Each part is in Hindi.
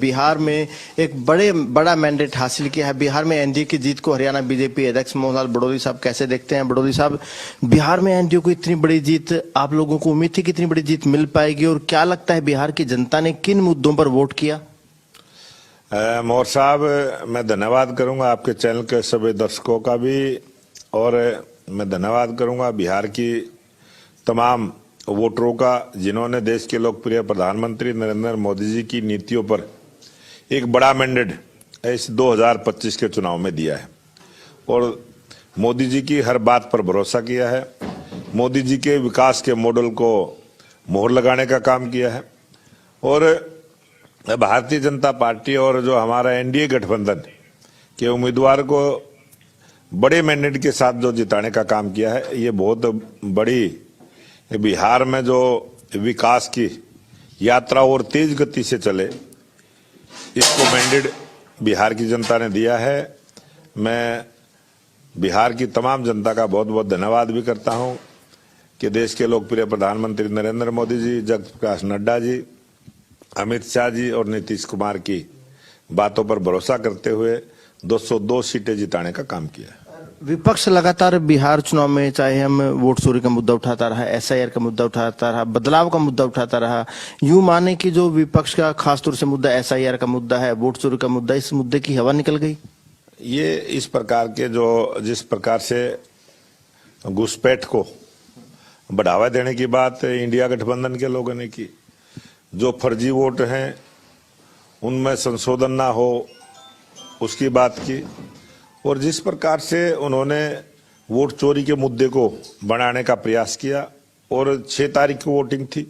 बिहार में एक बड़ा मैंडेट हासिल किया है। बिहार में एनडीए की जीत को हरियाणा बीजेपी अध्यक्ष मोहनलाल बड़ौदी साहब कैसे देखते हैं? बड़ौदी साहब, बिहार में एनडीए को इतनी बड़ी जीत, आप लोगों को उम्मीद थी कि इतनी बड़ी जीत मिल पाएगी? और क्या लगता है बिहार की जनता ने किन मुद्दों पर वोट किया? मोर साहब, मैं धन्यवाद करूंगा आपके चैनल के सभी दर्शकों का भी, और मैं धन्यवाद करूंगा बिहार की तमाम वोटरों का जिन्होंने देश के लोकप्रिय प्रधानमंत्री नरेंद्र मोदी जी की नीतियों पर एक बड़ा मैंडेट इस 2025 के चुनाव में दिया है और मोदी जी की हर बात पर भरोसा किया है। मोदी जी के विकास के मॉडल को मोहर लगाने का काम किया है और भारतीय जनता पार्टी और जो हमारा एनडीए गठबंधन के उम्मीदवार को बड़े मैंडेट के साथ जो जिताने का काम किया है, ये बहुत बड़ी बिहार में जो विकास की यात्रा और तेज गति से चले, इसको मैंडेट बिहार की जनता ने दिया है। मैं बिहार की तमाम जनता का बहुत बहुत धन्यवाद भी करता हूं कि देश के लोकप्रिय प्रधानमंत्री नरेंद्र मोदी जी, जगत प्रकाश नड्डा जी, अमित शाह जी और नीतीश कुमार की बातों पर भरोसा करते हुए 202 सीटें जिताने का काम किया। विपक्ष लगातार बिहार चुनाव में, चाहे हम वोट चोरी का मुद्दा उठाता रहा, एसआईआर का मुद्दा उठाता रहा, बदलाव का मुद्दा उठाता रहा, यूं माने कि जो विपक्ष का खासतौर से मुद्दा एसआईआर का मुद्दा है, वोट चोरी का मुद्दा, इस मुद्दे की हवा निकल गई। ये इस प्रकार के जिस प्रकार से घुसपैठ को बढ़ावा देने की बात इंडिया गठबंधन के लोगों ने की, जो फर्जी वोट हैं उनमें संशोधन ना हो उसकी बात की, और जिस प्रकार से उन्होंने वोट चोरी के मुद्दे को बढ़ाने का प्रयास किया। और 6 तारीख को वोटिंग थी,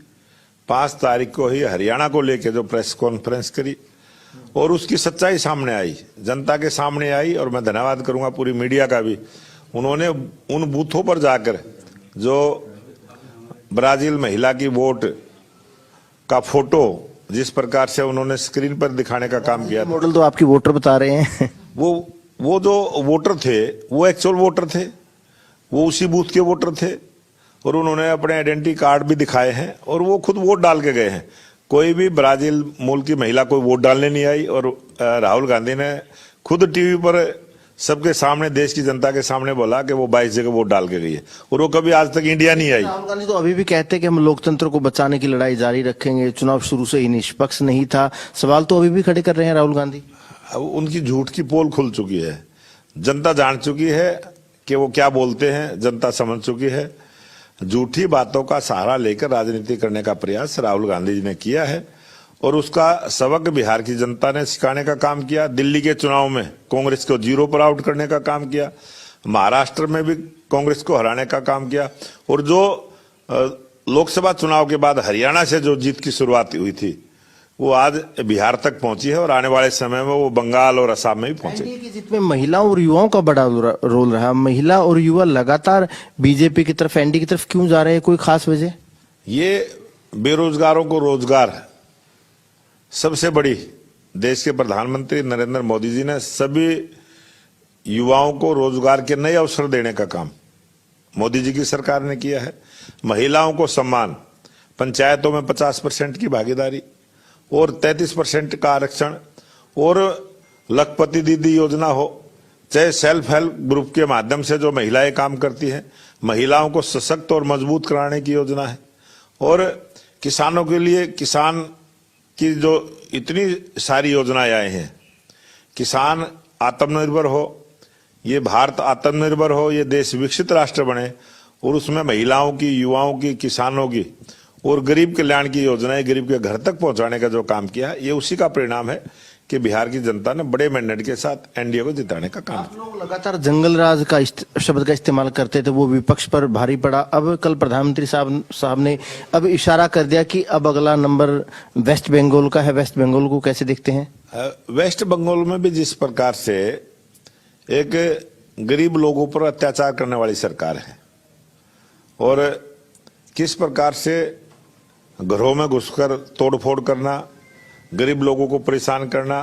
5 तारीख को ही हरियाणा को लेकर जो प्रेस कॉन्फ्रेंस करी और उसकी सच्चाई सामने आई, जनता के सामने आई। और मैं धन्यवाद करूंगा पूरी मीडिया का भी, उन्होंने उन बूथों पर जाकर जो ब्राजील महिला की वोट का फोटो जिस प्रकार से उन्होंने स्क्रीन पर दिखाने का काम किया, मॉडल तो आपकी वोटर बता रहे हैं। वो जो वोटर थे वो एक्चुअल वोटर थे, वो उसी बूथ के वोटर थे और उन्होंने अपने आइडेंटिटी कार्ड भी दिखाए हैं और वो खुद वोट डाल के गए हैं। कोई भी ब्राजील मूल की महिला कोई वोट डालने नहीं आई और राहुल गांधी ने खुद टीवी पर सबके सामने, देश की जनता के सामने बोला कि वो 22 जगह वोट डाल के गई है और वो कभी आज तक इंडिया नहीं आई। राहुल गांधी तो अभी भी कहते हैं कि हम लोकतंत्र को बचाने की लड़ाई जारी रखेंगे, चुनाव शुरू से ही निष्पक्ष नहीं था। सवाल तो अभी भी खड़े कर रहे हैं राहुल गांधी। अब उनकी झूठ की पोल खुल चुकी है, जनता जान चुकी है कि वो क्या बोलते हैं, जनता समझ चुकी है। झूठी बातों का सहारा लेकर राजनीति करने का प्रयास राहुल गांधी जी ने किया है और उसका सबक बिहार की जनता ने सिखाने का काम किया। दिल्ली के चुनाव में कांग्रेस को 0 पर आउट करने का काम किया, महाराष्ट्र में भी कांग्रेस को हराने का काम किया और जो लोकसभा चुनाव के बाद हरियाणा से जो जीत की शुरुआत हुई थी वो आज बिहार तक पहुंची है और आने वाले समय में वो बंगाल और असम में भी पहुंचे। एनडीए की जीत में महिलाओं और युवाओं का बड़ा रोल रहा। महिला और युवा लगातार बीजेपी की तरफ, एनडीए की तरफ क्यों जा रहे हैं? कोई खास वजह? ये बेरोजगारों को रोजगार, सबसे बड़ी देश के प्रधानमंत्री नरेंद्र मोदी जी ने सभी युवाओं को रोजगार के नए अवसर देने का काम मोदी जी की सरकार ने किया है। महिलाओं को सम्मान, पंचायतों में 50% की भागीदारी और 33% का आरक्षण, और लखपति दीदी योजना हो, चाहे सेल्फ हेल्प ग्रुप के माध्यम से जो महिलाएं काम करती हैं, महिलाओं को सशक्त और मजबूत कराने की योजना है। और किसानों के लिए, किसान की जो इतनी सारी योजनाएं आई हैं, किसान आत्मनिर्भर हो, ये भारत आत्मनिर्भर हो, ये देश विकसित राष्ट्र बने, और उसमें महिलाओं की, युवाओं की, किसानों की और गरीब कल्याण की योजनाएं गरीब के घर तक पहुंचाने का जो काम किया, ये उसी का परिणाम है कि बिहार की जनता ने बड़े मैंडेट के साथ एनडीए को जिताने का काम। आप लोग लगातार जंगल राज का शब्द का इस्तेमाल करते थे, वो विपक्ष पर भारी पड़ा। अब कल प्रधानमंत्री साहब ने अब इशारा कर दिया कि अब अगला नंबर वेस्ट बंगाल का है। वेस्ट बंगाल को कैसे देखते हैं? वेस्ट बंगाल में भी जिस प्रकार से एक गरीब लोगों पर अत्याचार करने वाली सरकार है और किस प्रकार से घरों में घुसकर तोड़फोड़ करना, गरीब लोगों को परेशान करना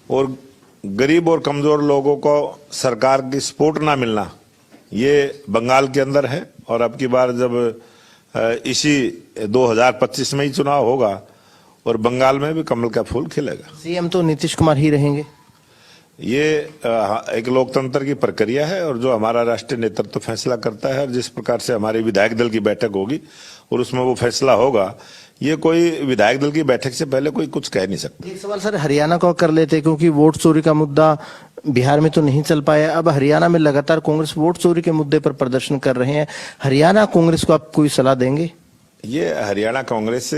और गरीब और कमजोर लोगों को सरकार की सपोर्ट ना मिलना, ये बंगाल के अंदर है। और अब की बार जब इसी 2025 में ही चुनाव होगा और बंगाल में भी कमल का फूल खिलेगा। सीएम तो नीतीश कुमार ही रहेंगे। ये एक लोकतंत्र की प्रक्रिया है और जो हमारा राष्ट्रीय नेतृत्व फैसला करता है और जिस प्रकार से हमारी विधायक दल की बैठक होगी और उसमें वो फैसला होगा, ये कोई विधायक दल की बैठक से पहले कोई कुछ कह नहीं सकता। एक सवाल सर हरियाणा का कर लेते, क्योंकि वोट चोरी का मुद्दा बिहार में तो नहीं चल पाया, अब हरियाणा में लगातार कांग्रेस वोट चोरी के मुद्दे पर प्रदर्शन कर रहे हैं। हरियाणा कांग्रेस को आप कोई सलाह देंगे? ये हरियाणा कांग्रेस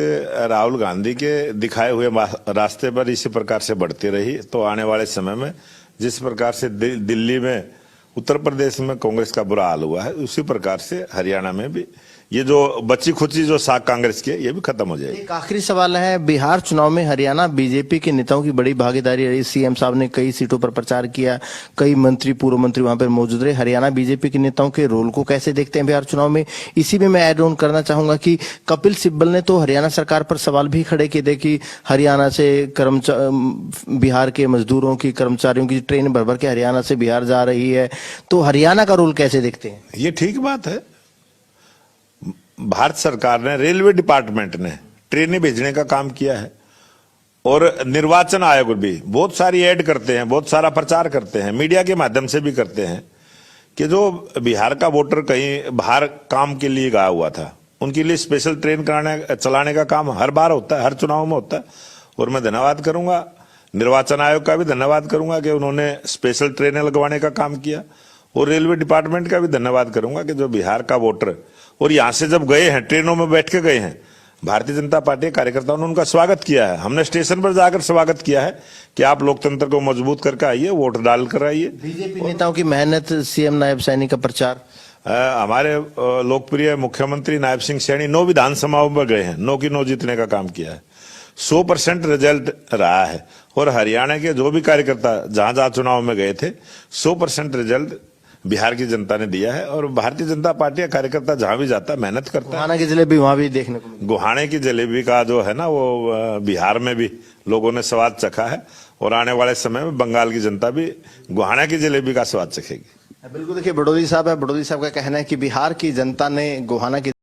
राहुल गांधी के दिखाए हुए रास्ते पर इसी प्रकार से बढ़ती रही तो आने वाले समय में जिस प्रकार से दिल्ली में, उत्तर प्रदेश में कांग्रेस का बुरा हाल हुआ है, उसी प्रकार से हरियाणा में भी ये जो बची खुची जो साख कांग्रेस की है ये भी खत्म हो जाएगी। एक आखिरी सवाल है, बिहार चुनाव में हरियाणा बीजेपी के नेताओं की बड़ी भागीदारी रही। सीएम साहब ने कई सीटों पर प्रचार किया, कई मंत्री पूर्व मंत्री वहां पर मौजूद रहे। हरियाणा बीजेपी के नेताओं के रोल को कैसे देखते हैं बिहार चुनाव में? इसी में मैं ऐड ऑन करना चाहूंगा कि कपिल सिब्बल ने तो हरियाणा सरकार पर सवाल भी खड़े किए थे कि हरियाणा से बिहार के मजदूरों की, कर्मचारियों की ट्रेन भर भर के हरियाणा से बिहार जा रही है, तो हरियाणा का रोल कैसे देखते हैं? ये ठीक बात है। भारत सरकार ने, रेलवे डिपार्टमेंट ने ट्रेनें भेजने का काम किया है और निर्वाचन आयोग भी बहुत सारी ऐड करते हैं, बहुत सारा प्रचार करते हैं, मीडिया के माध्यम से भी करते हैं कि जो बिहार का वोटर कहीं बाहर काम के लिए गया हुआ था उनके लिए स्पेशल ट्रेन चलाने का काम हर बार होता है, हर चुनाव में होता है। और मैं धन्यवाद करूंगा निर्वाचन आयोग का भी धन्यवाद करूंगा कि उन्होंने स्पेशल ट्रेनें लगवाने का काम किया और रेलवे डिपार्टमेंट का भी धन्यवाद करूंगा कि जो बिहार का वोटर और यहां से जब गए हैं, ट्रेनों में बैठ के गए हैं, भारतीय जनता पार्टी कार्यकर्ताओं ने उनका स्वागत किया है। हमने स्टेशन पर जाकर स्वागत किया है कि आप लोकतंत्र को मजबूत करके आइए, वोट डाल कर आइए। बीजेपी नेताओं की मेहनत, सीएम नायब सैनी का प्रचार, हमारे लोकप्रिय मुख्यमंत्री नायब सिंह सैनी 9 विधानसभाओं में गए हैं, 9 की 9 जीतने का काम किया है। 100% रिजल्ट रहा है और हरियाणा के जो भी कार्यकर्ता जहां जहां चुनाव में गए थे 100% रिजल्ट बिहार की जनता ने दिया है। और भारतीय जनता पार्टी का कार्यकर्ता जहां भी जाता है मेहनत करता है। गुहाना की जलेबी वहां भी देखने को मिली। गुहाने की जलेबी का जो है ना, वो बिहार में भी लोगों ने स्वाद चखा है और आने वाले समय में बंगाल की जनता भी गुहाना की जलेबी का स्वाद चखेगी। बिल्कुल, देखिए बड़ोदी साहब है, बड़ोदी साहब का कहना है कि बिहार की जनता ने गोहाना की